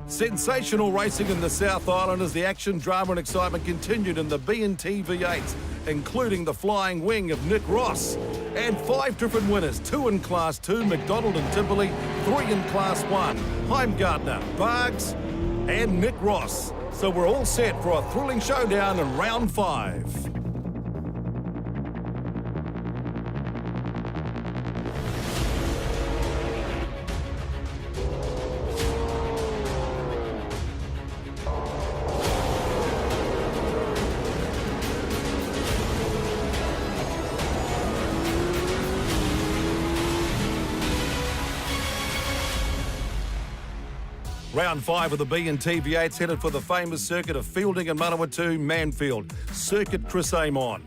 Sensational racing in the South Island as the action, drama and excitement continued in the BNT V8s, including the flying wing of Nick Ross. And 5 different winners, 2 in Class 2, McDonald and Timberley, 3 in Class 1, Heimgartner, Bargs and Nick Ross. So we're all set for a thrilling showdown in round 5. Round 5 of the BNT V8s headed for the famous circuit of Fielding and Manawatu, Manfeild, Circuit Chris Amon.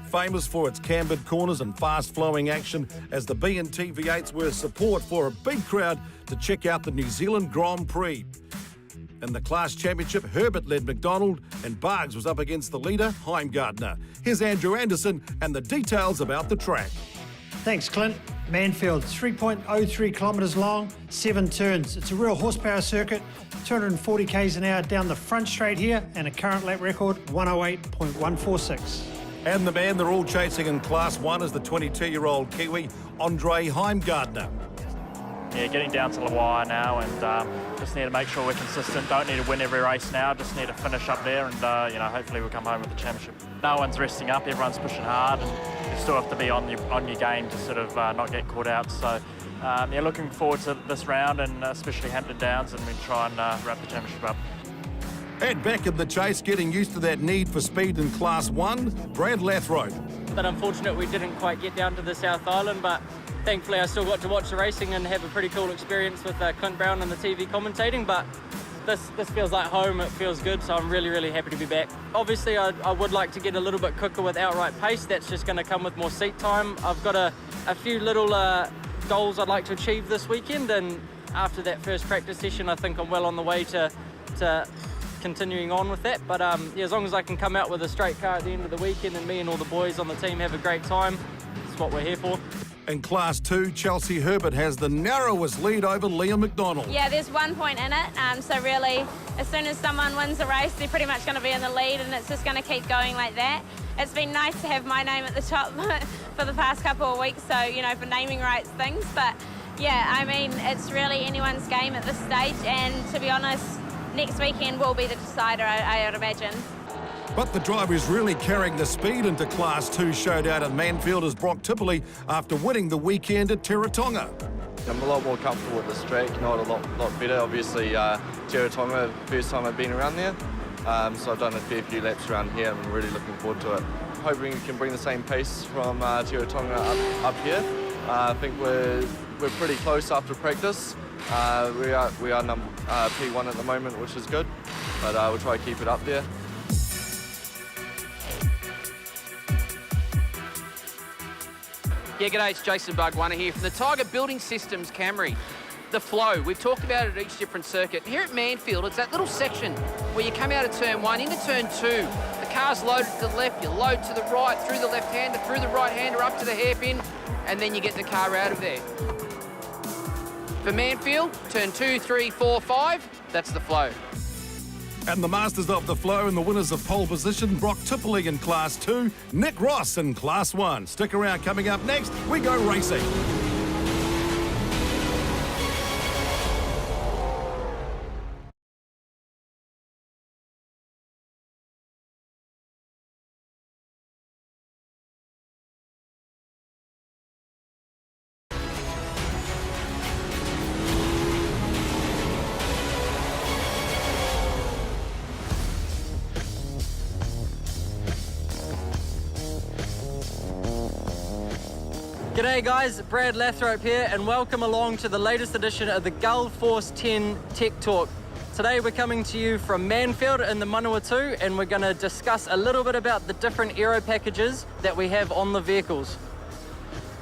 Famous for its cambered corners and fast-flowing action, as the BNT V8s were support for a big crowd to check out the New Zealand Grand Prix. In the class championship, Herbert led McDonald and Bargs was up against the leader, Heimgartner. Here's Andrew Anderson and the details about the track. Thanks, Clint. Manfeild, 3.03 kilometres long, 7 turns. It's a real horsepower circuit, 240 k's an hour down the front straight here, and a current lap record 108.146. And the man they're all chasing in Class 1 is the 22-year-old Kiwi, Andre Heimgartner. Yeah, getting down to the wire now, and just need to make sure we're consistent. Don't need to win every race now, just need to finish up there, and hopefully we'll come home with the championship. No one's resting up, everyone's pushing hard, and you still have to be on your game to sort of not get caught out. So looking forward to this round, and especially Hampton Downs, and we try and wrap the championship up. And back in the chase, getting used to that need for speed in Class 1, Brad Lathrope. But unfortunate we didn't quite get down to the South Island, but thankfully I still got to watch the racing and have a pretty cool experience with Clint Brown and the TV commentating. But this feels like home, it feels good, so I'm really, really happy to be back. Obviously I would like to get a little bit quicker with outright pace. That's just going to come with more seat time. I've got a few little goals I'd like to achieve this weekend, and after that first practice session I think I'm well on the way to continuing on with that. But as long as I can come out with a straight car at the end of the weekend and me and all the boys on the team have a great time, that's what we're here for. In Class 2, Chelsea Herbert has the narrowest lead over Liam McDonald. Yeah, there's 1 point in it, so really as soon as someone wins a race they're pretty much going to be in the lead, and it's just going to keep going like that. It's been nice to have my name at the top for the past couple of weeks, so for naming rights things, but yeah, I mean it's really anyone's game at this stage, and to be honest, next weekend will be the decider, I would imagine. But the driver is really carrying the speed into Class 2 showdown at Manfeild is Brock Tipperley after winning the weekend at Teretonga. I'm a lot more comfortable with this track, not a lot better. Obviously, Teretonga, first time I've been around there, so I've done a fair few laps around here. I'm really looking forward to it. Hoping we can bring the same pace from Teretonga up here. I think we're pretty close after practice. We are number P1 at the moment, which is good, but we'll try to keep it up there. Yeah, g'day, it's Jason Bugwunner here from the Tiger Building Systems Camry. The flow, we've talked about it at each different circuit. Here at Manfeild, it's that little section where you come out of turn 1 into turn 2. The car's loaded to the left, you load to the right, through the left-hander, through the right-hander, up to the hairpin, and then you get the car out of there. For Manfeild, turn 2, 3, 4, 5, that's the flow. And the masters of the flow and the winners of pole position, Brock Tipperley in Class 2, Nick Ross in Class 1. Stick around, coming up next, we go racing. G'day guys, Brad Lathrope here, and welcome along to the latest edition of the Gull Force 10 Tech Talk. Today we're coming to you from Manfeild in the Manawatu, and we're going to discuss a little bit about the different aero packages that we have on the vehicles.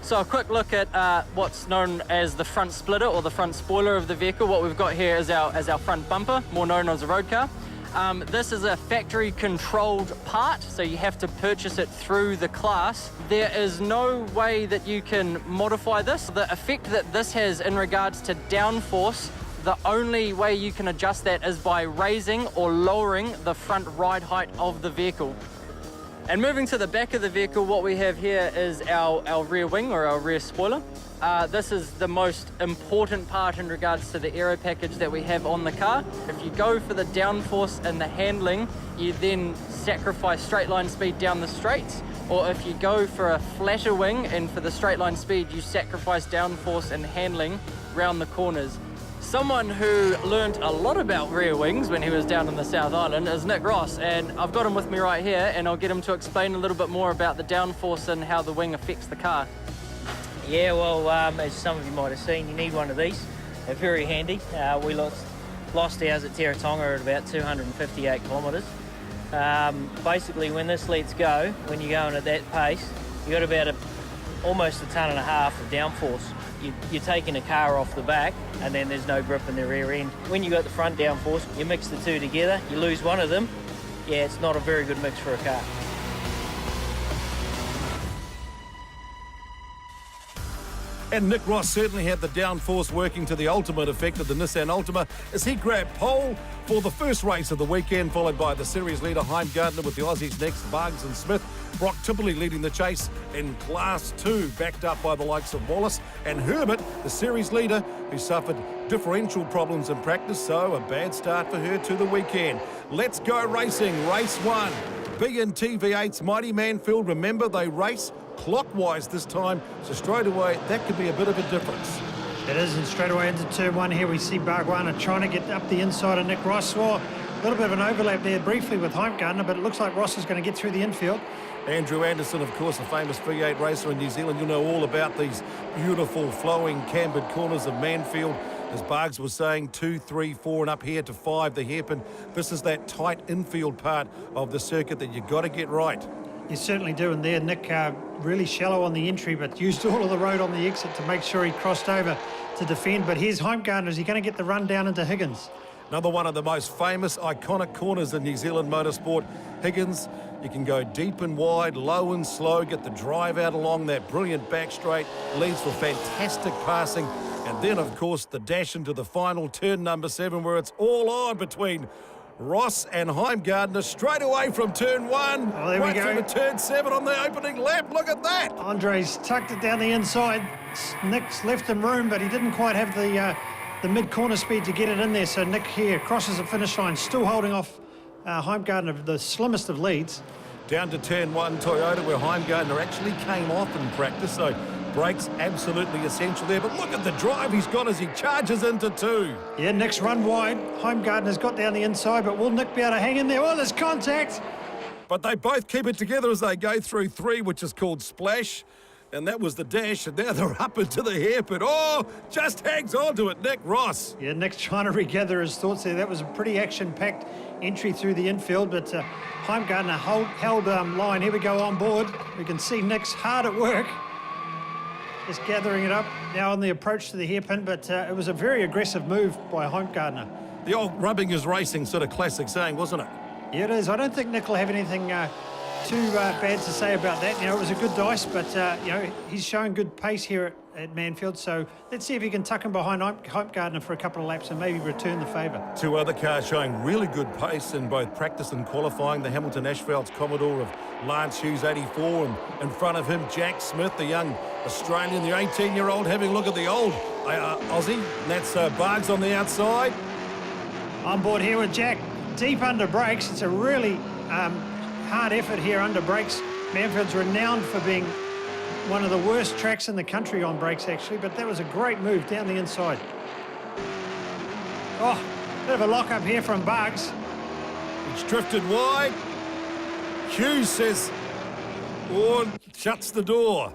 So a quick look at what's known as the front splitter or the front spoiler of the vehicle. What we've got here is our front bumper, more known as a road car. This is a factory controlled part, so you have to purchase it through the class. There is no way that you can modify this. The effect that this has in regards to downforce The only way you can adjust that is by raising or lowering the front ride height of the vehicle. And moving to the back of the vehicle, what we have here is our rear wing or our rear spoiler. This is the most important part in regards to the aero package that we have on the car. If you go for the downforce and the handling, you then sacrifice straight line speed down the straights. Or if you go for a flatter wing and for the straight line speed, you sacrifice downforce and handling round the corners. Someone who learnt a lot about rear wings when he was down in the South Island is Nick Ross, and I've got him with me right here, and I'll get him to explain a little bit more about the downforce and how the wing affects the car. Yeah, well, as some of you might have seen, you need one of these. They're very handy. We lost ours at Teretonga at about 258 kilometres. Basically, when this lets go, when you're going at that pace, you've got about almost a tonne and a half of downforce. You're taking a car off the back, and then there's no grip in the rear end. When you got the front downforce, you mix the two together, you lose one of them. Yeah, it's not a very good mix for a car. And Nick Ross certainly had the downforce working to the ultimate effect of the Nissan Altima as he grabbed pole for the first race of the weekend, followed by the series leader Heimgartner with the Aussies next, Bugs and Smith. Brock Tipperley leading the chase in Class 2, backed up by the likes of Wallace and Herbert, the series leader, who suffered differential problems in practice, so a bad start for her to the weekend. Let's go racing, race 1. BNT V8s Mighty Manfeild, remember they race clockwise this time, so straight away that could be a bit of a difference. It is, and straight away into turn 1 here we see Bargwana trying to get up the inside of Nick Ross. Well, a little bit of an overlap there briefly with Heimgartner, but it looks like Ross is going to get through the infield. Andrew Anderson, of course, a famous V8 racer in New Zealand. You'll know all about these beautiful flowing cambered corners of Manfeild. As Bargs was saying, 2, 3, 4 and up here to 5, the hairpin. This is that tight infield part of the circuit that you've got to get right. You certainly do, and there Nick really shallow on the entry, but used all of the road on the exit to make sure he crossed over to defend. But here's Heimgartner. Is he going to get the run down into Higgins? Another one of the most famous, iconic corners in New Zealand motorsport. Higgins, you can go deep and wide, low and slow, get the drive out along that brilliant back straight, leads for fantastic passing. And then, of course, the dash into the final turn number 7, where it's all on between Ross and Heimgartner straight away from turn 1. Oh, there we go. Right through to turn 7 on the opening lap. Look at that. Andre's tucked it down the inside. Nick's left him room, but he didn't quite have the mid-corner speed to get it in there. So Nick here crosses the finish line, still holding off Heimgartner, the slimmest of leads. Down to turn 1 Toyota, where Heimgartner actually came off in practice, so brakes absolutely essential there. But look at the drive he's got as he charges into 2. Yeah, Nick's run wide. Heimgartner's got down the inside, but will Nick be able to hang in there? Oh, there's contact. But they both keep it together as they go through 3, which is called splash. And that was the dash, and now they're up into the hairpin. Oh, just hangs on to it, Nick Ross. Yeah, Nick's trying to regather his thoughts there. That was a pretty action-packed entry through the infield, but Heimgartner held line. Here we go on board. We can see Nick's hard at work. Just gathering it up now on the approach to the hairpin, but it was a very aggressive move by Heimgartner. The old rubbing is racing sort of classic saying, wasn't it? Yeah, it is. I don't think Nick will have anything too bad to say about that. You know, it was a good dice, but you know, he's showing good pace here at Manfeild. So let's see if he can tuck him behind Heimgartner for a couple of laps and maybe return the favour. 2 other cars showing really good pace in both practice and qualifying. The Hamilton Asphalt's Commodore of Lance Hughes 84, and in front of him Jack Smith, the young Australian, the 18-year-old, having a look at the old Aussie. And that's Bargs on the outside. On board here with Jack, deep under brakes. It's a really hard effort here under brakes. Manfield's renowned for being one of the worst tracks in the country on brakes, actually, but that was a great move down the inside. Oh, bit of a lock-up here from Bugs. It's drifted wide. Hughes says, oh, shuts the door.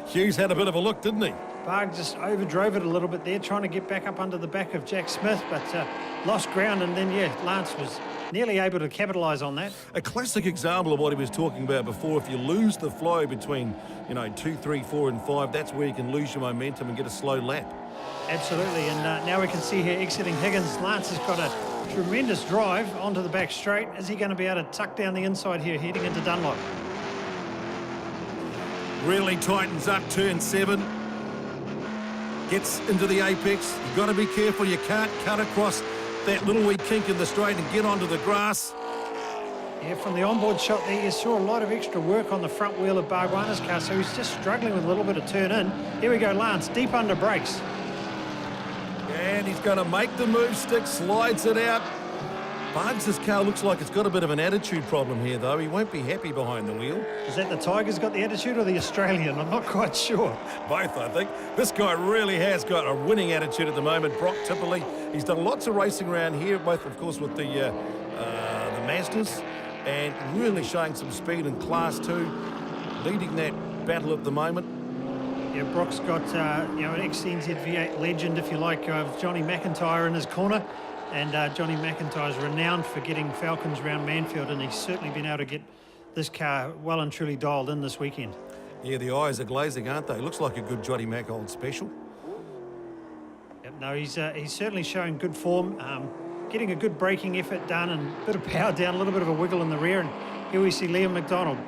Hughes had a bit of a look, didn't he? Barg just overdrove it a little bit there, trying to get back up under the back of Jack Smith, but lost ground, and then, yeah, Lance was nearly able to capitalise on that. A classic example of what he was talking about before. If you lose the flow between, 2, 3, 4 and 5, that's where you can lose your momentum and get a slow lap. Absolutely, and now we can see here exiting Higgins. Lance has got a tremendous drive onto the back straight. Is he going to be able to tuck down the inside here, heading into Dunlop? Really tightens up turn 7. gets into the apex. You've got to be careful. You can't cut across that little wee kink in the straight and get onto the grass. Yeah, from the onboard shot there, you saw a lot of extra work on the front wheel of Bargwanna's car, so he's just struggling with a little bit of turn in. Here we go, Lance, deep under brakes. And he's going to make the move stick, slides it out. Bugs' car looks like it's got a bit of an attitude problem here, though. He won't be happy behind the wheel. Is that the Tigers got the attitude or the Australian? I'm not quite sure. Both, I think. This guy really has got a winning attitude at the moment. Brock Tipperley, he's done lots of racing around here, both, of course, with the Mazdas, and really showing some speed in Class 2, leading that battle at the moment. Yeah, Brock's got an ex-BNT V8 legend, if you like, Johnny McIntyre in his corner. And Johnny McIntyre's renowned for getting Falcons around Manfeild, and he's certainly been able to get this car well and truly dialed in this weekend. Yeah, the eyes are glazing, aren't they? Looks like a good Johnny Mac old special. Yep, no, he's certainly showing good form, getting a good braking effort done and a bit of power down, a little bit of a wiggle in the rear. And here we see Liam McDonald.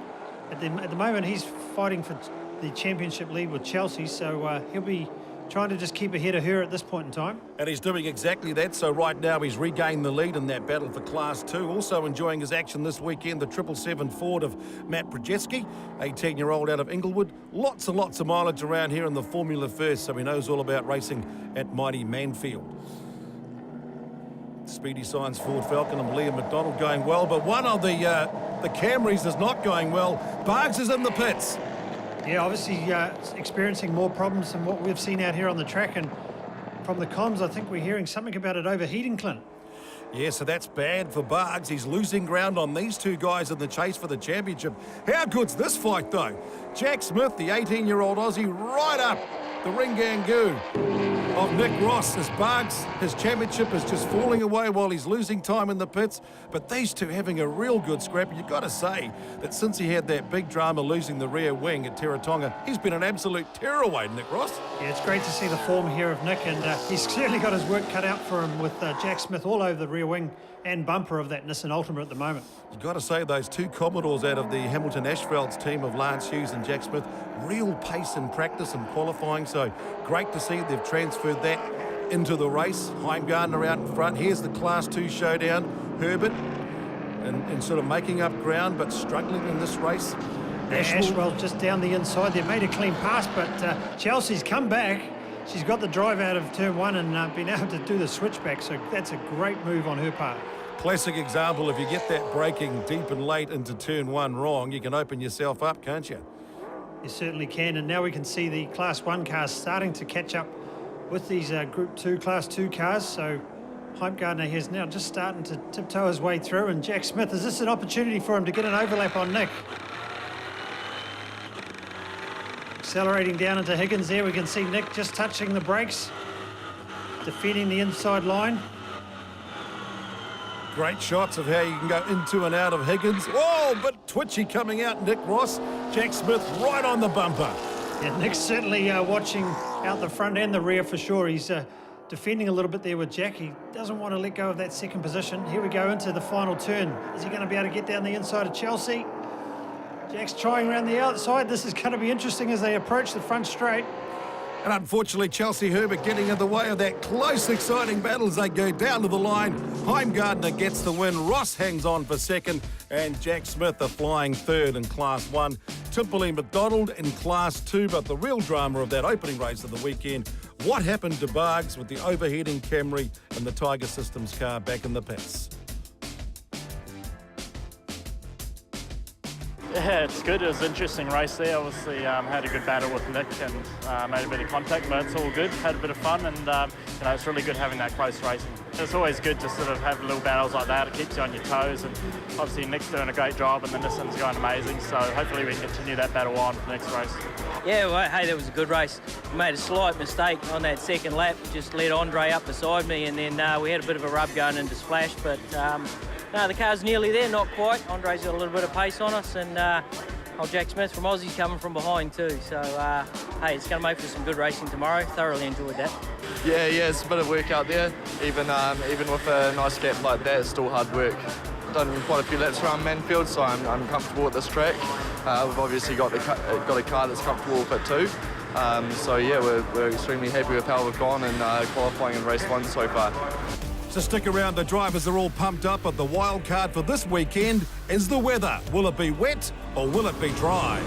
At the moment, he's fighting for the championship lead with Chelsea, so he'll be trying to just keep ahead of her at this point in time. And he's doing exactly that. So right now he's regained the lead in that battle for Class 2. Also enjoying his action this weekend, the 777 Ford of Matt Brzezinski, 18-year-old out of Inglewood. Lots and lots of mileage around here in the Formula First, so he knows all about racing at mighty Manfeild. Speedy Science Ford Falcon and Liam McDonald going well, but one of the Camrys is not going well. Bargs is in the pits. Yeah, obviously experiencing more problems than what we've seen out here on the track, and from the comms I think we're hearing something about it overheating, Clint. Yeah, so that's bad for Bargs. He's losing ground on these two guys in the chase for the championship. How good's this fight, though? Jack Smith, the 18-year-old Aussie, right up the ring-gangoo of Nick Ross as Bargs, his championship is just falling away while he's losing time in the pits. But these two having a real good scrap. You've got to say that since he had that big drama losing the rear wing at Teretonga, he's been an absolute tearaway, Nick Ross. Yeah, it's great to see the form here of Nick, and he's certainly got his work cut out for him with Jack Smith all over the rear wing and bumper of that Nissan Altima at the moment. You've got to say those two Commodores out of the Hamilton Ashfeld's team of Lance Hughes and Jack Smith, real pace in practice and qualifying, so great to see they've transferred that into the race. Heimgartner out in front. Here's the Class 2 showdown. Herbert and sort of making up ground but struggling in this race. Ashwell's just down the inside. They've made a clean pass, but Chelsea's come back. She's got the drive out of turn one and been able to do the switchback, so that's a great move on her part. Classic example, if you get that braking deep and late into turn one wrong, you can open yourself up, can't you? You certainly can, and now we can see the Class 1 cars starting to catch up with these Group 2, Class 2 cars, so Heimgartner is now just starting to tiptoe his way through, and Jack Smith, is this an opportunity for him to get an overlap on Nick? Accelerating down into Higgins there, we can see Nick just touching the brakes, defending the inside line. Great shots of how you can go into and out of Higgins. Oh, but twitchy coming out, Nick Ross. Jack Smith right on the bumper. Yeah, Nick's certainly watching out the front and the rear for sure. He's defending a little bit there with Jack. He doesn't want to let go of that second position. Here we go into the final turn. Is he going to be able to get down the inside of Chelsea? Jack's trying around the outside. This is going to be interesting as they approach the front straight. And unfortunately, Chelsea Herbert getting in the way of that close, exciting battle as they go down to the line. Heimgartner gets the win. Ross hangs on for second. And Jack Smith a flying third in Class 1. Timperley McDonald in Class 2. But the real drama of that opening race of the weekend, what happened to Bargs with the overheating Camry and the Tiger Systems car back in the pits? Yeah, it's good. It was an interesting race there. Obviously, had a good battle with Nick and made a bit of contact, but it's all good. Had a bit of fun, and it's really good having that close racing. It's always good to sort of have little battles like that. It keeps you on your toes, and obviously Nick's doing a great job, and the Nissan's going amazing. So hopefully we can continue that battle on for the next race. Yeah, well, hey, that was a good race. We made a slight mistake on that second lap. Just let Andre up beside me, and then we had a bit of a rub going into Splash, but. No, the car's nearly there, not quite. Andre's got a little bit of pace on us, and old Jack Smith from Aussie's coming from behind too. So, hey, it's going to make for some good racing tomorrow. Thoroughly enjoyed that. Yeah, it's a bit of work out there. Even with a nice gap like that, it's still hard work. Done quite a few laps around Manfeild, so I'm comfortable with this track. We've obviously got a car that's comfortable with it too. So yeah, we're extremely happy with how we've gone and qualifying in race 1 so far. So stick around, the drivers are all pumped up, but the wild card for this weekend is the weather. Will it be wet or will it be dry?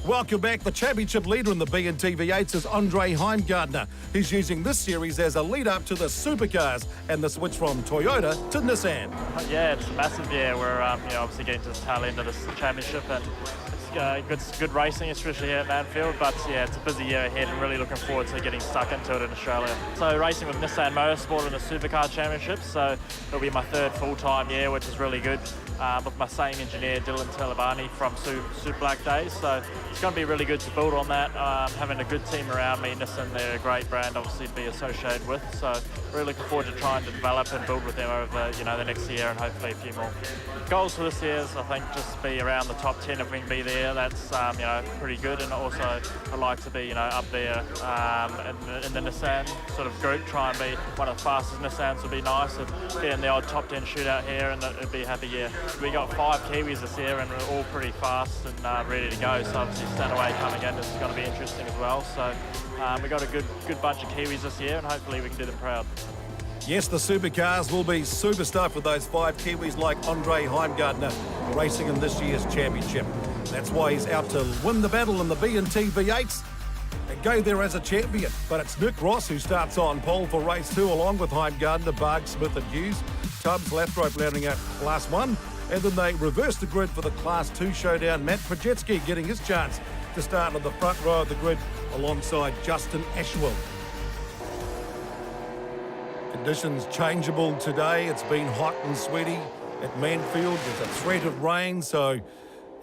Welcome back. The championship leader in the BNT V8s is Andre Heimgartner. He's using this series as a lead-up to the supercars and the switch from Toyota to Nissan. Yeah, it's a massive year. We're obviously getting to the tail end of this championship, and it's good racing, especially here at Manfeild. But yeah, it's a busy year ahead, and really looking forward to getting stuck into it in Australia. So racing with Nissan Motorsport in the Supercar Championship, so it'll be my third full-time year, which is really good. With my same engineer, Dylan Talabani from Super Black Days. So it's going to be really good to build on that. Having a good team around me, Nissan, they're a great brand, obviously, to be associated with. So really looking forward to trying to develop and build with them over, the next year, and hopefully a few more. Goals for this year is, I think, just be around the top 10 if we can be there. That's, pretty good. And also, I'd like to be, up there in the Nissan sort of group, try and be one of the fastest Nissans would be nice. And get in the odd top 10 shootout here, and it'd be a happy year. We got 5 Kiwis this year, and we're all pretty fast and ready to go. So obviously Stanaway coming in is going to be interesting as well. So we got a good bunch of Kiwis this year, and hopefully we can do them proud. Yes, the supercars will be super stuffed with those 5 Kiwis like Andre Heimgartner racing in this year's championship. That's why he's out to win the battle in the BNT V8s and go there as a champion. But it's Nick Ross who starts on pole for race 2 along with Heimgartner, Barg, Smith and Hughes. Tubbs, Lathrope rounding out Class 1. And then they reverse the grid for the Class 2 showdown. Matt Projetsky getting his chance to start on the front row of the grid alongside Justin Ashwell. Conditions changeable today. It's been hot and sweaty at Manfeild. There's a threat of rain, so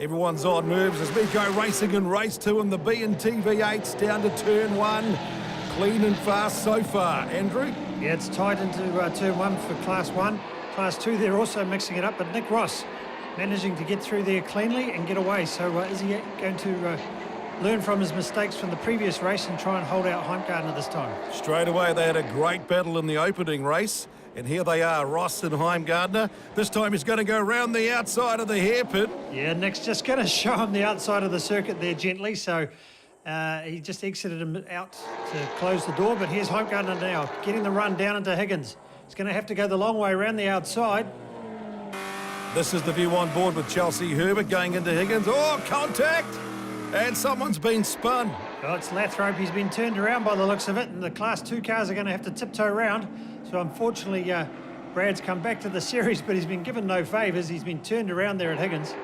everyone's on nerves as we go racing in race 2 in the BNT V8s down to turn 1. Clean and fast so far. Andrew? Yeah, it's tight into turn 1 for Class 1. Class 2, they're also mixing it up, but Nick Ross managing to get through there cleanly and get away. So is he going to learn from his mistakes from the previous race and try and hold out Heimgartner this time? Straight away, they had a great battle in the opening race. And here they are, Ross and Heimgartner. This time he's going to go around the outside of the hairpin. Yeah, Nick's just going to show him the outside of the circuit there gently. So he just exited him out to close the door. But here's Heimgartner now, getting the run down into Higgins. He's going to have to go the long way around the outside. This is the view on board with Chelsea Herbert going into Higgins. Oh, contact! And someone's been spun. Oh, it's Lathrope. He's been turned around by the looks of it, and the Class 2 cars are going to have to tiptoe around. So unfortunately, Brad's come back to the series, but he's been given no favours. He's been turned around there at Higgins.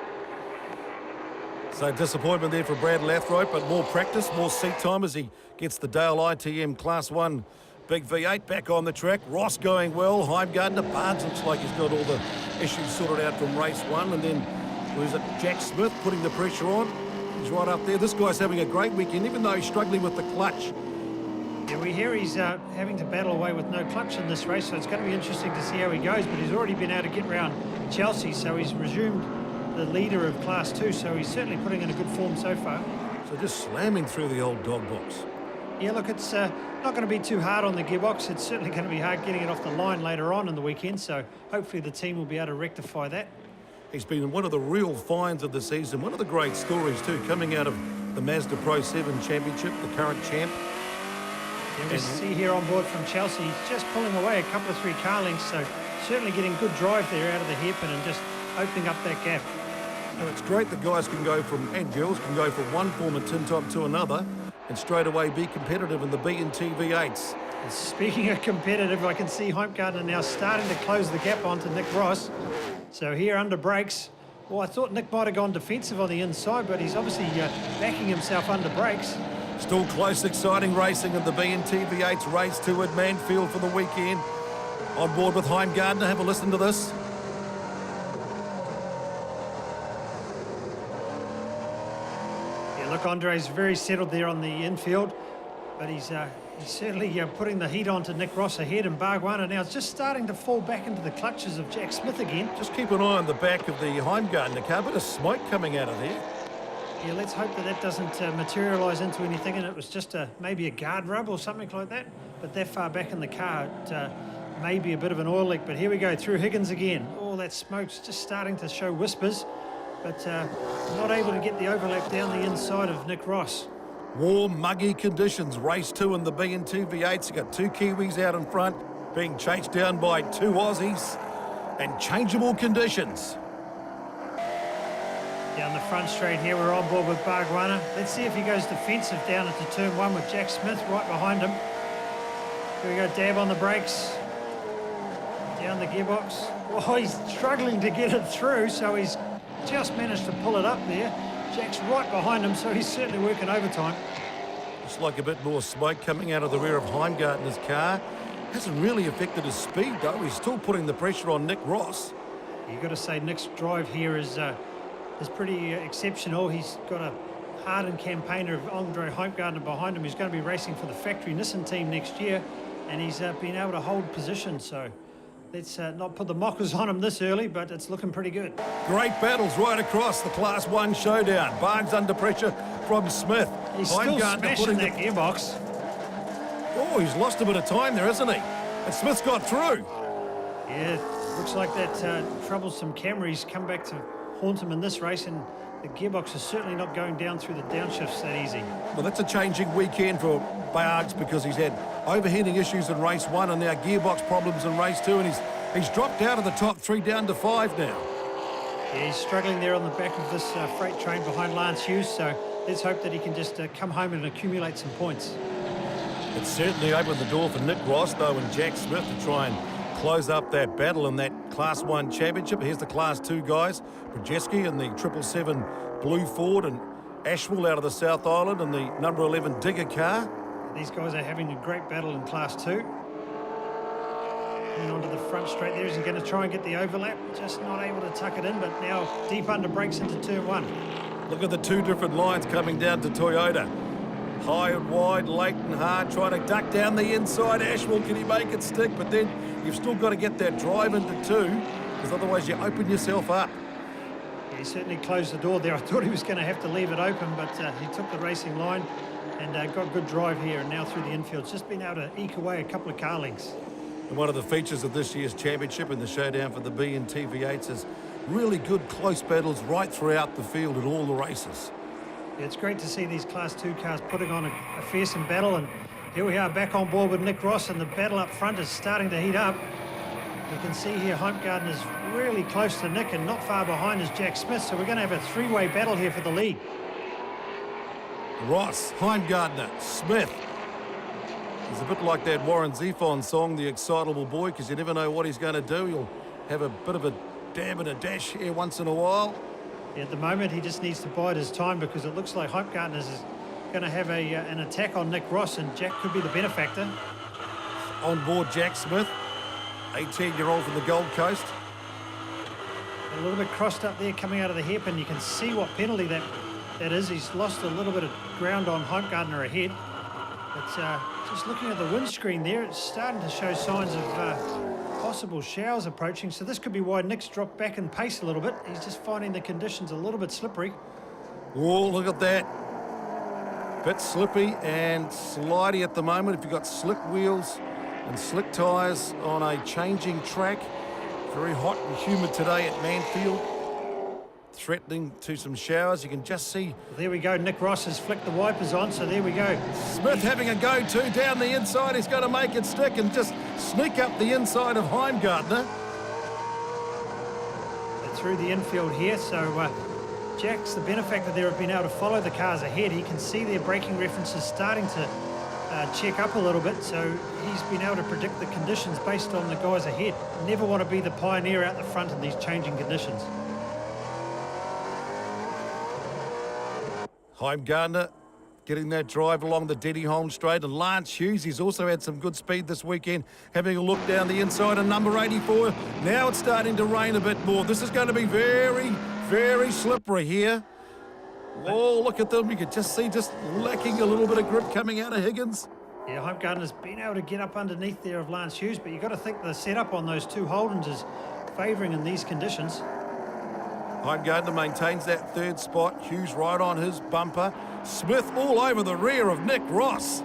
So disappointment there for Brad Lathrope, but more practice, more seat time as he gets the Dale ITM Class 1 Big V8 back on the track. Ross going well. Heimgartner, Barnes looks like he's got all the issues sorted out from race 1. And then, was it Jack Smith putting the pressure on? He's right up there. This guy's having a great weekend, even though he's struggling with the clutch. Yeah, we hear he's having to battle away with no clutch in this race, so it's going to be interesting to see how he goes. But he's already been able to get round Chelsea, so he's resumed the leader of Class 2, so he's certainly putting in a good form so far. So just slamming through the old dog box. Yeah, look, it's not going to be too hard on the gearbox. It's certainly going to be hard getting it off the line later on in the weekend, so hopefully the team will be able to rectify that. He's been one of the real finds of the season, one of the great stories too, coming out of the Mazda Pro 7 Championship, the current champ. Yeah, we see here on board from Chelsea, he's just pulling away a couple of 3 car lengths, so certainly getting good drive there out of the hairpin and just opening up that gap. And it's great that guys can go from, and girls can go from one form of tin top to another and straight away be competitive in the BNT V8s. And speaking of competitive, I can see Heimgartner now starting to close the gap onto Nick Ross. So here under brakes, well, I thought Nick might have gone defensive on the inside, but he's obviously backing himself under brakes. Still close, exciting racing in the BNT V8s race 2 at Manfeild for the weekend. On board with Heimgartner, have a listen to this. Yeah, look, Andre's very settled there on the infield, but he's He's certainly putting the heat on to Nick Ross ahead, and Bargwanna now is just starting to fall back into the clutches of Jack Smith again. Just keep an eye on the back of the Heimgartner car. Bit of smoke coming out of there. Yeah, let's hope that that doesn't materialise into anything, and it was just maybe a guard rub or something like that. But that far back in the car, it may be a bit of an oil leak. But here we go, through Higgins again. Oh, that smoke's just starting to show whispers, but not able to get the overlap down the inside of Nick Ross. Warm, muggy conditions. Race 2 in the BNT V8s. You've got 2 Kiwis out in front, being chased down by 2 Aussies, and changeable conditions. Down the front straight here, we're on board with Bargwanna. Let's see if he goes defensive down into turn 1 with Jack Smith right behind him. Here we go, dab on the brakes. Down the gearbox. Oh, he's struggling to get it through, so he's just managed to pull it up there. Jack's right behind him, so he's certainly working overtime. Looks like a bit more smoke coming out of the rear of Heimgartner's car. Hasn't really affected his speed, though. He's still putting the pressure on Nick Ross. You've got to say Nick's drive here is pretty exceptional. He's got a hardened campaigner of Andre Heimgartner behind him. He's going to be racing for the factory Nissan team next year, and he's been able to hold position, so let's not put the mockers on him this early, but it's looking pretty good. Great battles right across the Class 1 showdown. Barnes under pressure from Smith. He's still smashing that gearbox. Oh, he's lost a bit of time there, hasn't he? And Smith's got through. Yeah, looks like that troublesome Camry's come back to haunt him in this race, and the gearbox is certainly not going down through the downshifts that easy. Well, that's a changing weekend for Bargs, because he's had overheating issues in race 1 and now gearbox problems in race 2, and he's dropped out of the top 3 down to 5 now. Yeah, he's struggling there on the back of this freight train behind Lance Hughes, so let's hope that he can just come home and accumulate some points. It's certainly opened the door for Nick Ross, though, and Jack Smith to try and close up that battle in that Class 1 championship. Here's the Class 2 guys. Brzezinski in the 777 Blue Ford, and Ashwell out of the South Island in the number 11 Digger car. These guys are having a great battle in Class 2. And onto the front straight there. Is he going to try and get the overlap? Just not able to tuck it in, but now deep under brakes into turn 1. Look at the 2 different lines coming down to Toyota. High and wide, late and hard, trying to duck down the inside. Ashwell, can he make it stick? But then you've still got to get that drive into 2, because otherwise you open yourself up. Yeah, he certainly closed the door there. I thought he was going to have to leave it open, but he took the racing line and got good drive here, and now through the infield. Just been able to eke away a couple of car lengths. And one of the features of this year's championship in the showdown for the BNT V8s is really good close battles right throughout the field in all the races. Yeah, it's great to see these Class 2 cars putting on a fearsome battle, and here we are back on board with Nick Ross, and the battle up front is starting to heat up. You can see here Heimgartner is really close to Nick, and not far behind is Jack Smith, so we're going to have a 3-way battle here for the lead. Ross, Heimgartner, Smith. It's a bit like that Warren Zevon song, The Excitable Boy, because you never know what he's going to do. He'll have a bit of a dab and a dash here once in a while. Yeah, at the moment, he just needs to bide his time, because it looks like Heimgartner is going to have an attack on Nick Ross, and Jack could be the benefactor. On board Jack Smith, 18-year-old from the Gold Coast. A little bit crossed up there coming out of the hairpin. You can see what penalty that is. He's lost a little bit of ground on Heimgartner ahead. But just looking at the windscreen there, it's starting to show signs of possible showers approaching, so this could be why Nick's dropped back in pace a little bit. He's just finding the conditions a little bit slippery. Oh, look at that. Bit slippy and slidey at the moment. If you've got slick wheels and slick tyres on a changing track, very hot and humid today at Manfeild, threatening to some showers. You can just see. There we go. Nick Ross has flicked the wipers on, so there we go. Smith having a go-to down the inside. He's going to make it stick and just sneak up the inside of Heimgartner. Through the infield here, so Jack's the benefactor there of being able to follow the cars ahead. He can see their braking references starting to check up a little bit, so he's been able to predict the conditions based on the guys ahead. Never want to be the pioneer out the front in these changing conditions. Heimgartner getting that drive along the Denny-Holm straight, and Lance Hughes, he's also had some good speed this weekend, having a look down the inside of number 84. Now it's starting to rain a bit more. This is going to be very, very slippery here. Oh, look at them. You can just see just lacking a little bit of grip coming out of Higgins. Yeah, Heimgartner's been able to get up underneath there of Lance Hughes, but you've got to think the setup on those two Holdens is favouring in these conditions. Heimgartner maintains that third spot. Hughes right on his bumper. Smith all over the rear of Nick Ross.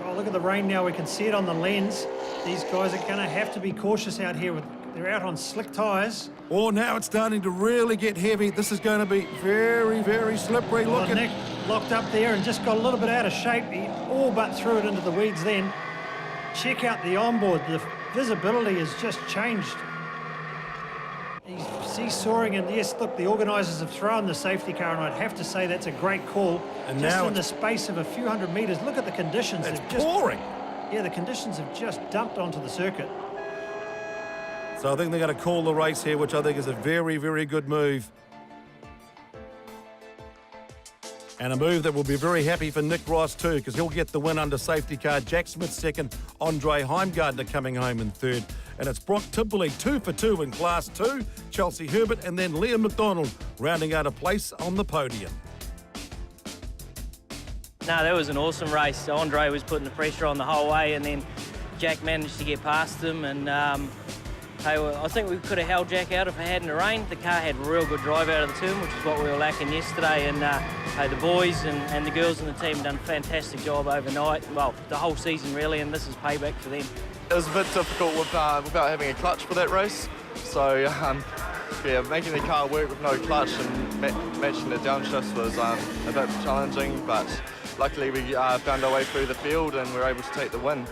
Oh, look at the rain now. We can see it on the lens. These guys are going to have to be cautious out here. They're out on slick tyres. Oh, now it's starting to really get heavy. This is going to be very, very slippery. Well, Look at Nick locked up there and just got a little bit out of shape. He all but threw it into the weeds then. Check out the onboard. The visibility has just changed. He's seesawing, and yes, look, the organisers have thrown the safety car, and I'd have to say that's a great call. And just now in the space of a few hundred metres, look at the conditions. it's They've just, pouring. yeah, the conditions have just dumped onto the circuit. So I think they're going to call the race here, which I think is a very, very good move. And a move that will be very happy for Nick Ross too, because he'll get the win under safety car. Jack Smith second, Andre Heimgartner coming home in third. And it's Brock Timperley 2 for 2 in Class 2, Chelsea Herbert, and then Liam McDonald rounding out a place on the podium. No, that was an awesome race. Andre was putting the pressure on the whole way, and then Jack managed to get past him. And I think we could have held Jack out if it hadn't rained. The car had real good drive out of the turn, which is what we were lacking yesterday. And the boys and the girls in the team done a fantastic job overnight. Well, the whole season really, and this is payback for them. It was a bit difficult without having a clutch for that race. So, yeah, making the car work with no clutch and matching the downshifts was a bit challenging, but luckily we found our way through the field and we were able to take the win.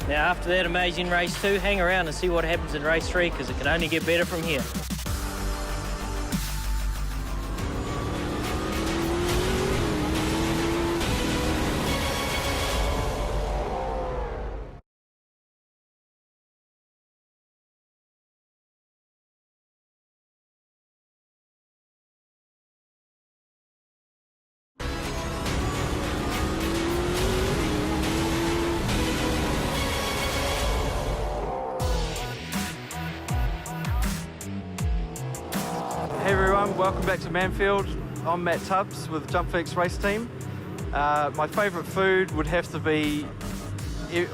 Now, after that amazing race 2, hang around and see what happens in race 3, because it can only get better from here. Hey everyone, welcome back to Manfeild. I'm Matt Tubbs with JumpFix Race Team. My favourite food would have to be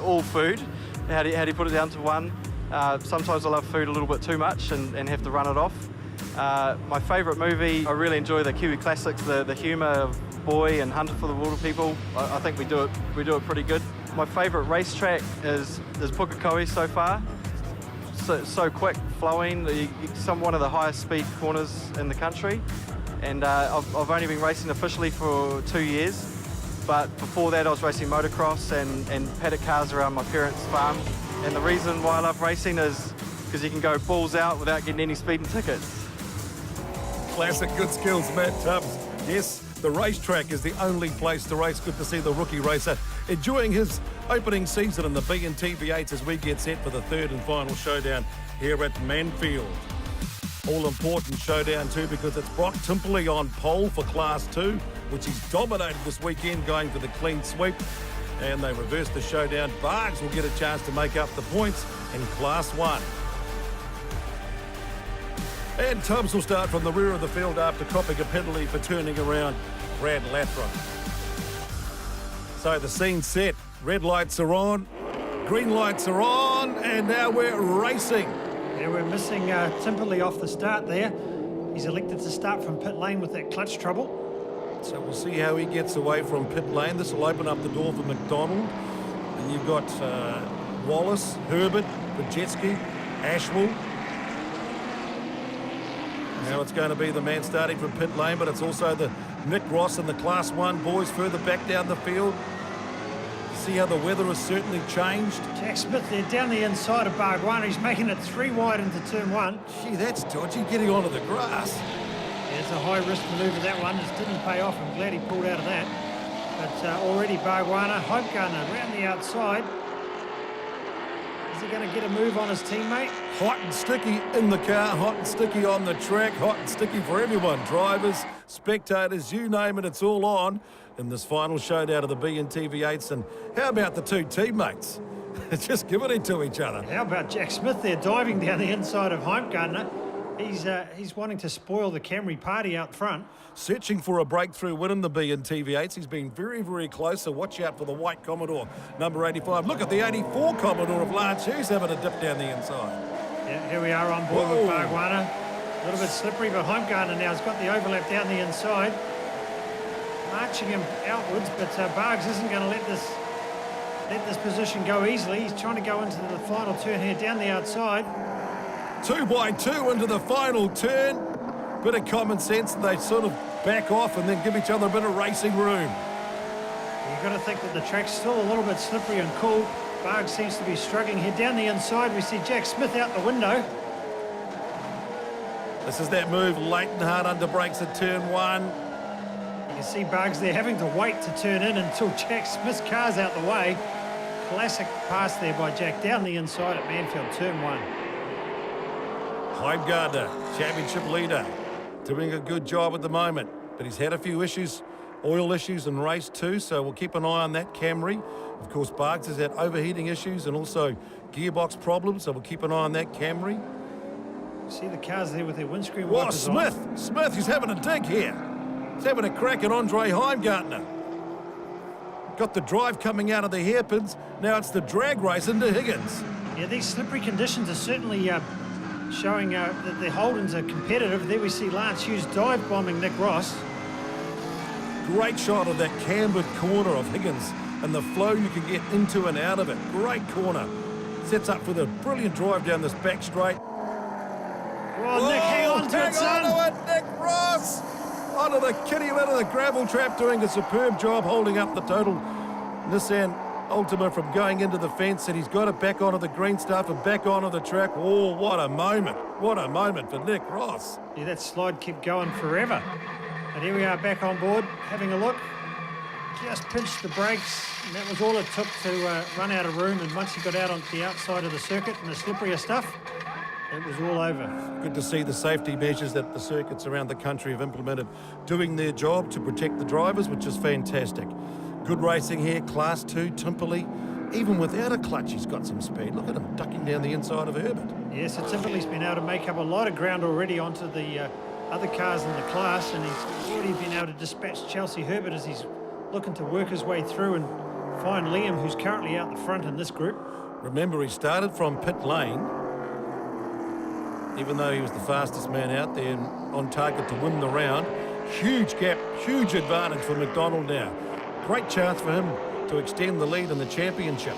all food. How do you put it down to one? Sometimes I love food a little bit too much and have to run it off. My favourite movie, I really enjoy the Kiwi classics, the humour of Boy and Hunter for the Water People. I think we do it pretty good. My favourite racetrack is Pukekohe so far. So quick, flowing, one of the highest speed corners in the country. And I've only been racing officially for 2 years, but before that I was racing motocross and paddock cars around my parents' farm. And the reason why I love racing is because you can go balls out without getting any speeding tickets. Classic good skills, Matt Tubbs. Yes, the racetrack is the only place to race. Good to see the rookie racer enjoying his opening season in the BNT V8s as we get set for the third and final showdown here at Manfeild. All-important showdown too, because it's Brock Timperley on pole for Class 2, which he's dominated this weekend going for the clean sweep. And they reverse the showdown. Bargs will get a chance to make up the points in Class 1. And Tubbs will start from the rear of the field after copping a penalty for turning around Brad Lathram. So the scene's set. Red lights are on, green lights are on, and now we're racing. Yeah, we're missing Timperley off the start there. He's elected to start from pit lane with that clutch trouble. So we'll see how he gets away from pit lane. This will open up the door for McDonald. And you've got Wallace, Herbert, Pajetski, Ashwell. Now it's going to be the man starting from pit lane, but it's also the Nick Ross and the Class 1 boys further back down the field. See how the weather has certainly changed. Jack Smith there down the inside of Bargwana. He's making it 3 wide into turn 1. Gee, that's dodgy, getting onto the grass. Yeah, it's a high-risk manoeuvre, that one. It didn't pay off. I'm glad he pulled out of that. But already Bargwana, Heimgartner around the outside. Is he going to get a move on his teammate? Hot and sticky in the car, hot and sticky on the track, hot and sticky for everyone. Drivers, spectators, you name it, it's all on in this final showdown of the BNT V8s. And how about the two teammates? Just giving it to each other. How about Jack Smith there diving down the inside of Heimgartner? He's wanting to spoil the Camry party out front. Searching for a breakthrough win in the BNT V8s. He's been very, very close, so watch out for the white Commodore, number 85. Look at the 84 Commodore of Lance Hughes having a dip down the inside. Yeah, here we are on board with Bargwanna. A little bit slippery, but Heimgartner now has got the overlap down the inside. Marching him outwards, but Bargs isn't going to let this position go easily. He's trying to go into the final turn here down the outside. 2 by 2 into the final turn. Bit of common sense, they sort of back off and then give each other a bit of racing room. You've got to think that the track's still a little bit slippery and cool. Barg seems to be struggling here. Down the inside, we see Jack Smith out the window. This is that move, late and hard under brakes at turn 1. You can see Bargs there having to wait to turn in until Jack Smith's car's out the way. Classic pass there by Jack down the inside at Manfeild, turn 1. Heimgartner, championship leader, doing a good job at the moment, but he's had a few issues, oil issues in race 2, so we'll keep an eye on that Camry. Of course, Bargs has had overheating issues and also gearbox problems, so we'll keep an eye on that Camry. See the cars there with their windscreen Whoa, wipers on. Smith, he's having a dig here. He's having a crack at Andre Heimgartner. Got the drive coming out of the hairpins, now it's the drag race into Higgins. Yeah, these slippery conditions are certainly showing that the Holdens are competitive. There we see Lance Hughes dive bombing Nick Ross. Great shot of that cambered corner of Higgins and the flow you can get into and out of it. Great corner. Sets up for the brilliant drive down this back straight. Oh, Nick, hang on to it, son. Hang on to it, Nick Ross! Onto the kitty litter, the gravel trap, doing a superb job holding up the total Nissan Ultima from going into the fence, and he's got it back onto the green stuff and back onto the track. Oh, what a moment. What a moment for Nick Ross. Yeah, that slide kept going forever. But here we are back on board, having a look. Just pinched the brakes, and that was all it took to run out of room. And once he got out on the outside of the circuit and the slipperier stuff, it was all over. Good to see the safety measures that the circuits around the country have implemented doing their job to protect the drivers, which is fantastic. Good racing here, Class 2, Timperley. Even without a clutch, he's got some speed. Look at him ducking down the inside of Herbert. Yes, so Timperley's been able to make up a lot of ground already onto the other cars in the class, and he's already been able to dispatch Chelsea Herbert as he's looking to work his way through and find Liam, who's currently out the front in this group. Remember, he started from pit lane, even though he was the fastest man out there and on target to win the round. Huge gap, huge advantage for McDonald now. Great chance for him to extend the lead in the championship.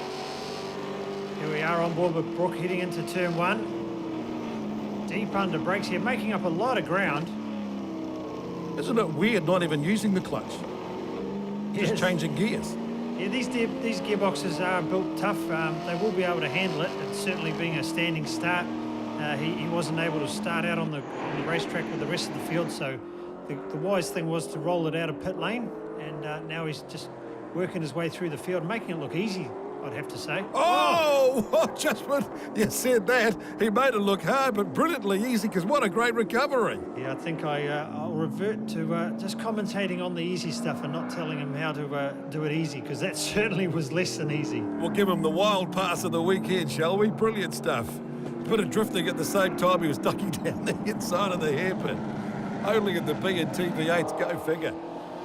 Here we are on board with Brooke heading into turn 1. Deep under brakes here, making up a lot of ground. Isn't it weird not even using the clutch? Just Yes. changing gears. Yeah, these gearboxes are built tough. They will be able to handle it. It's certainly being a standing start. He wasn't able to start out on the racetrack with the rest of the field, so the wise thing was to roll it out of pit lane, and now he's just working his way through the field, making it look easy, I'd have to say. Oh, just when you said that, he made it look hard, but brilliantly easy, because what a great recovery. Yeah, I think I'll revert to just commentating on the easy stuff and not telling him how to do it easy, because that certainly was less than easy. We'll give him the wild pass of the weekend, shall we? Brilliant stuff. Bit of drifting at the same time he was ducking down the inside of the hairpin. Only in the BNT V8s, go figure.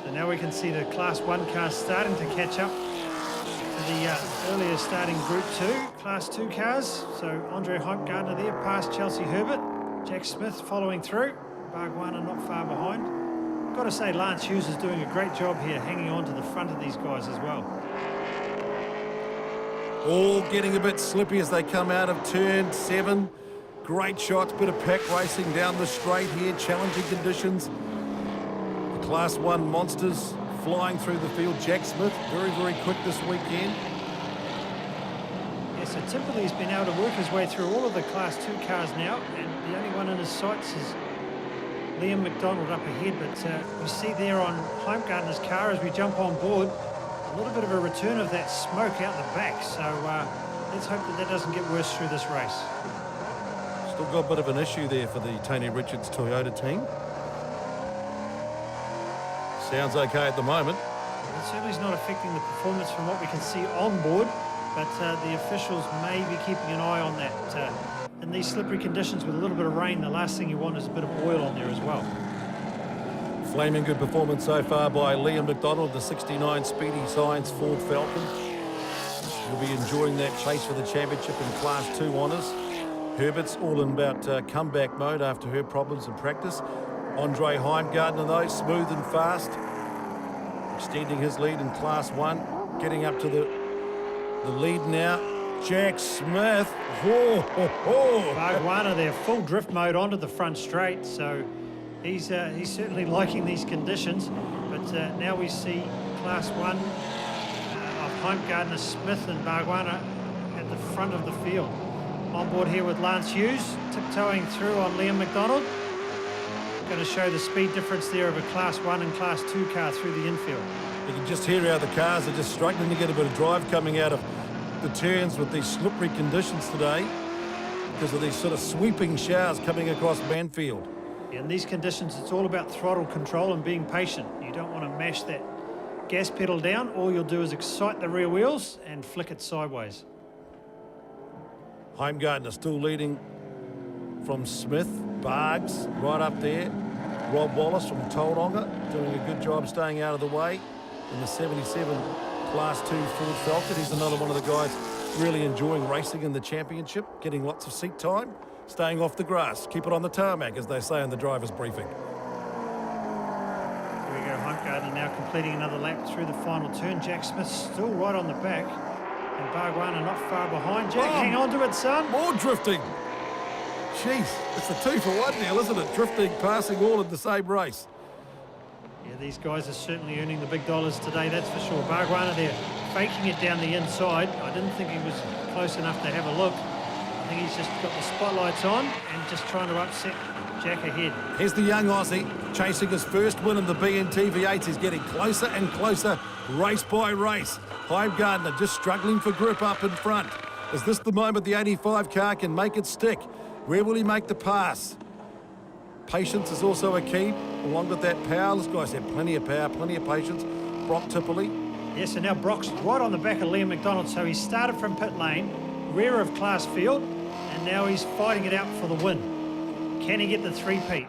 So now we can see the Class 1 cars starting to catch up to the earlier starting Group 2, Class 2 cars. So Andre Heimgartner there past Chelsea Herbert. Jack Smith following through. Bargwanna not far behind. Got to say Lance Hughes is doing a great job here, hanging on to the front of these guys as well. All getting a bit slippy as they come out of turn 7. Great shots, bit of pack racing down the straight here, challenging conditions. The Class 1 monsters flying through the field. Jack Smith, very, very quick this weekend. Yeah, so Timperley's been able to work his way through all of the Class 2 cars now, and the only one in his sights is Liam McDonald up ahead, but we see there on Heimgartner's car as we jump on board, a little bit of a return of that smoke out the back, so let's hope that doesn't get worse through this race. Still got a bit of an issue there for the Tony Richards Toyota team. Sounds okay at the moment. It certainly is not affecting the performance from what we can see on board, but the officials may be keeping an eye on that in these slippery conditions with a little bit of rain, the last thing you want is a bit of oil on there as well. Flaming good performance so far by Liam McDonald, the 69 Speedy Science Ford Falcon. He'll be enjoying that chase for the championship in Class 2 honours. Herbert's all in about comeback mode after her problems in practice. Andre Heimgartner, though, smooth and fast, extending his lead in Class 1, getting up to the lead now. Jack Smith. Whoa, ho, ho. Bargwanna there, full drift mode onto the front straight, so he's certainly liking these conditions. But now we see Class 1 of Heimgartner, Smith and Bargwanna at the front of the field. On board here with Lance Hughes, tiptoeing through on Liam McDonald. Going to show the speed difference there of a Class 1 and Class 2 car through the infield. You can just hear how the cars are just struggling to get a bit of drive coming out of the turns with these slippery conditions today because of these sort of sweeping showers coming across Manfeild. In these conditions, it's all about throttle control and being patient. You don't want to mash that gas pedal down. All you'll do is excite the rear wheels and flick it sideways. Heimgartner still leading from Smith. Bargs right up there. Rob Wallace from Tauranga doing a good job staying out of the way in the 77 Class 2 Ford Falcon. He's another one of the guys really enjoying racing in the championship, getting lots of seat time, staying off the grass. Keep it on the tarmac, as they say in the driver's briefing. Here we go, Heimgartner now completing another lap through the final turn. Jack Smith still right on the back, and Bargwanna not far behind. Jack, hang on to it, son. More drifting. Jeez, it's a 2-for-1 deal, isn't it? Drifting, passing all in the same race. Yeah, these guys are certainly earning the big dollars today, that's for sure. Bargwanna there, faking it down the inside. I didn't think he was close enough to have a look. I think he's just got the spotlights on and just trying to upset Jack ahead. Here's the young Aussie chasing his first win in the BNT V8s. He's getting closer and closer, race by race. Heimgartner just struggling for grip up in front. Is this the moment the 85 car can make it stick? Where will he make the pass? Patience is also a key, along with that power. This guy's had plenty of power, plenty of patience. Brock Tipperley. Yes, and now Brock's right on the back of Liam McDonald. So he started from pit lane, rear of class field, and now he's fighting it out for the win. Can he get the three-peat?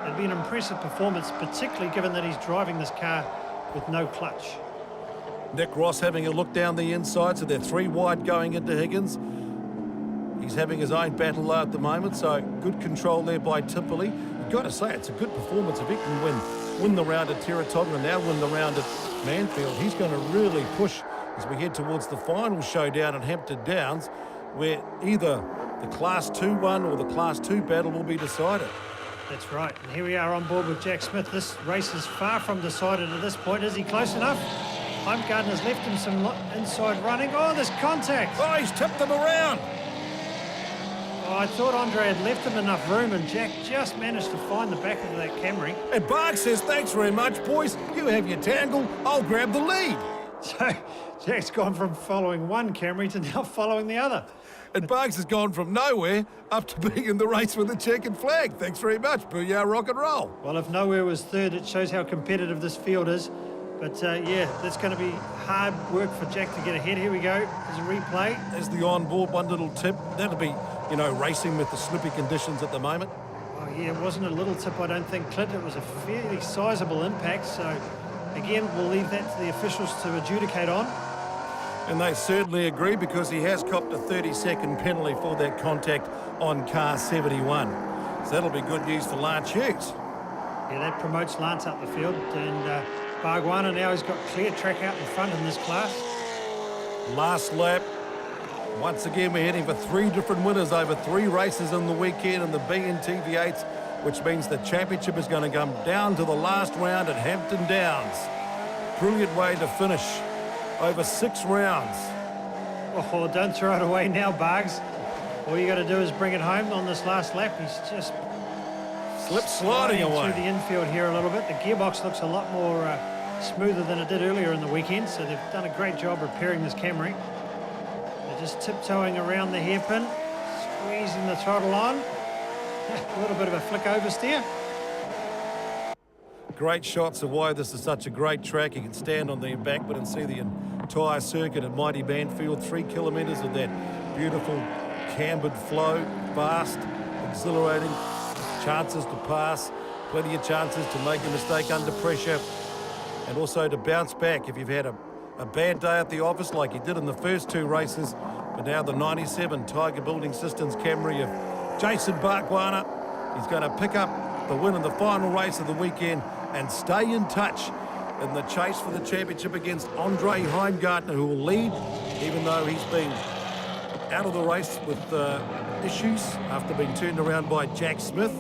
It'd be an impressive performance, particularly given that he's driving this car with no clutch. Nick Ross having a look down the inside, so they're 3 wide going into Higgins. He's having his own battle at the moment, so good control there by Tipperley. You've got to say, it's a good performance. If he can win the round at Teretonga and now win the round at Manfeild, he's going to really push as we head towards the final showdown at Hampton Downs, where either the Class 2 one or the Class 2 battle will be decided. That's right, and here we are on board with Jack Smith. This race is far from decided at this point. Is he close enough? Heimgartner's left him some inside running. Oh, there's contact. Oh, he's tipped them around. Oh, I thought Andre had left him enough room, and Jack just managed to find the back of that Camry. And Barg says, thanks very much, boys. You have your tangle. I'll grab the lead. So Jack's gone from following one Camry to now following the other. And Bargs has gone from nowhere up to being in the race with the checkered flag. Thanks very much. Booyah, rock and roll. Well, if nowhere was third, it shows how competitive this field is. But, yeah, that's going to be hard work for Jack to get ahead. Here we go. There's a replay. There's the on-board, one little tip. That'll be, you know, racing with the slippy conditions at the moment. Oh, yeah, it wasn't a little tip, I don't think, Clint. It was a fairly sizable impact. So, again, we'll leave that to the officials to adjudicate on. And they certainly agree, because he has copped a 30-second penalty for that contact on car 71. So that'll be good news for Lance Hughes. Yeah, that promotes Lance up the field. And Bargwanna now has got clear track out in front in this class. Last lap. Once again, we're heading for 3 different winners over 3 races in the weekend in the BNT V8s, which means the championship is going to come down to the last round at Hampton Downs. Brilliant way to finish over 6 rounds. Oh, don't throw it away now, Bargs. All you got to do is bring it home on this last lap. He's just sliding away through the infield here a little bit. The gearbox looks a lot more smoother than it did earlier in the weekend, so they've done a great job repairing this Camry. They're just tiptoeing around the hairpin, squeezing the throttle on. A little bit of a flick oversteer. Great shots of why this is such a great track. You can stand on the embankment and see the entire circuit at mighty Manfeild. 3 kilometres of that Beautiful cambered flow, fast, exhilarating, chances to pass, plenty of chances to make a mistake under pressure, and also to bounce back if you've had a bad day at the office like he did in the first 2 races. But now the 97 Tiger Building Systems Camry of Jason Barkwana. He's going to pick up the win in the final race of the weekend and stay in touch in the chase for the championship against Andre Heimgartner, who will lead, even though he's been out of the race with issues after being turned around by Jack Smith.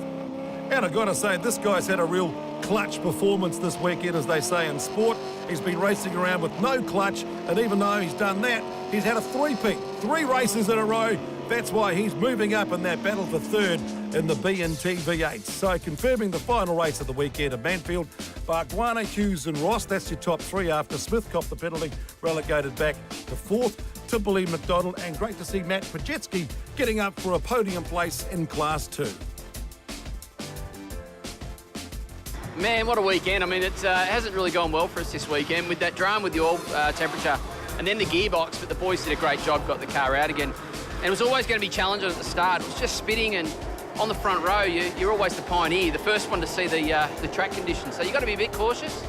And I've got to say, this guy's had a real clutch performance this weekend, as they say in sport. He's been racing around with no clutch, and even though he's done that, he's had a 3-peat, 3 races in a row. That's why he's moving up in that battle for third in the BNT V8s. So confirming the final race of the weekend at Manfeild, Barkwana, Hughes and Ross. That's your top 3 after Smith copped the penalty, relegated back to 4th. Timberley, McDonald, and great to see Matt Pajetsky getting up for a podium place in Class 2. Man, what a weekend. I mean, it hasn't really gone well for us this weekend with that drama with the oil temperature and then the gearbox, but the boys did a great job, got the car out again. And it was always going to be challenging at the start. It was just spitting, and on the front row, you're always the pioneer, the first one to see the track conditions. So you've got to be a bit cautious.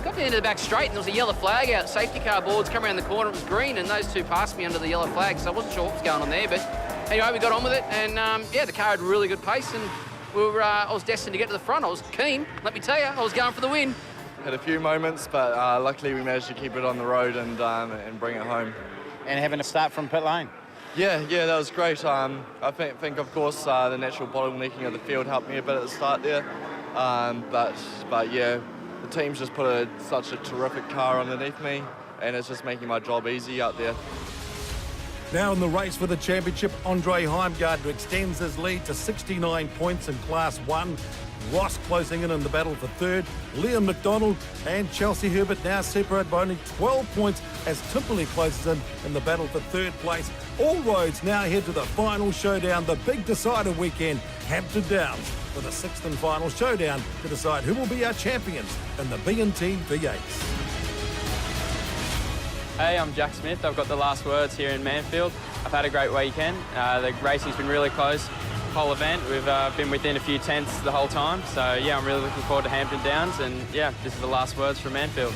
Got to the end of the back straight, and there was a yellow flag out. Safety car boards come around the corner, it was green, and those 2 passed me under the yellow flag, so I wasn't sure what was going on there. But anyway, we got on with it, and yeah, the car had really good pace, and I was destined to get to the front. I was keen, let me tell you. I was going for the win. Had a few moments, but luckily we managed to keep it on the road and bring it home. And having to start from pit lane. Yeah, that was great. I think of course, the natural bottlenecking of the field helped me a bit at the start there. But yeah, the team's just put such a terrific car underneath me, and it's just making my job easy out there. Now in the race for the championship, Andre Heimgartner extends his lead to 69 points in Class 1. Ross closing in the battle for third. Liam McDonald and Chelsea Herbert now separated by only 12 points as Timberley closes in the battle for third place. All roads now head to the final showdown, the big decider weekend, Hampton Downs, for the 6th and final showdown to decide who will be our champions in the BNT V8s. Hey, I'm Jack Smith. I've got the last words here in Manfeild. I've had a great weekend. The racing's been really close. Whole event, we've been within a few tenths the whole time. So yeah, I'm really looking forward to Hampton Downs, and yeah, this is the last words from Manfeild.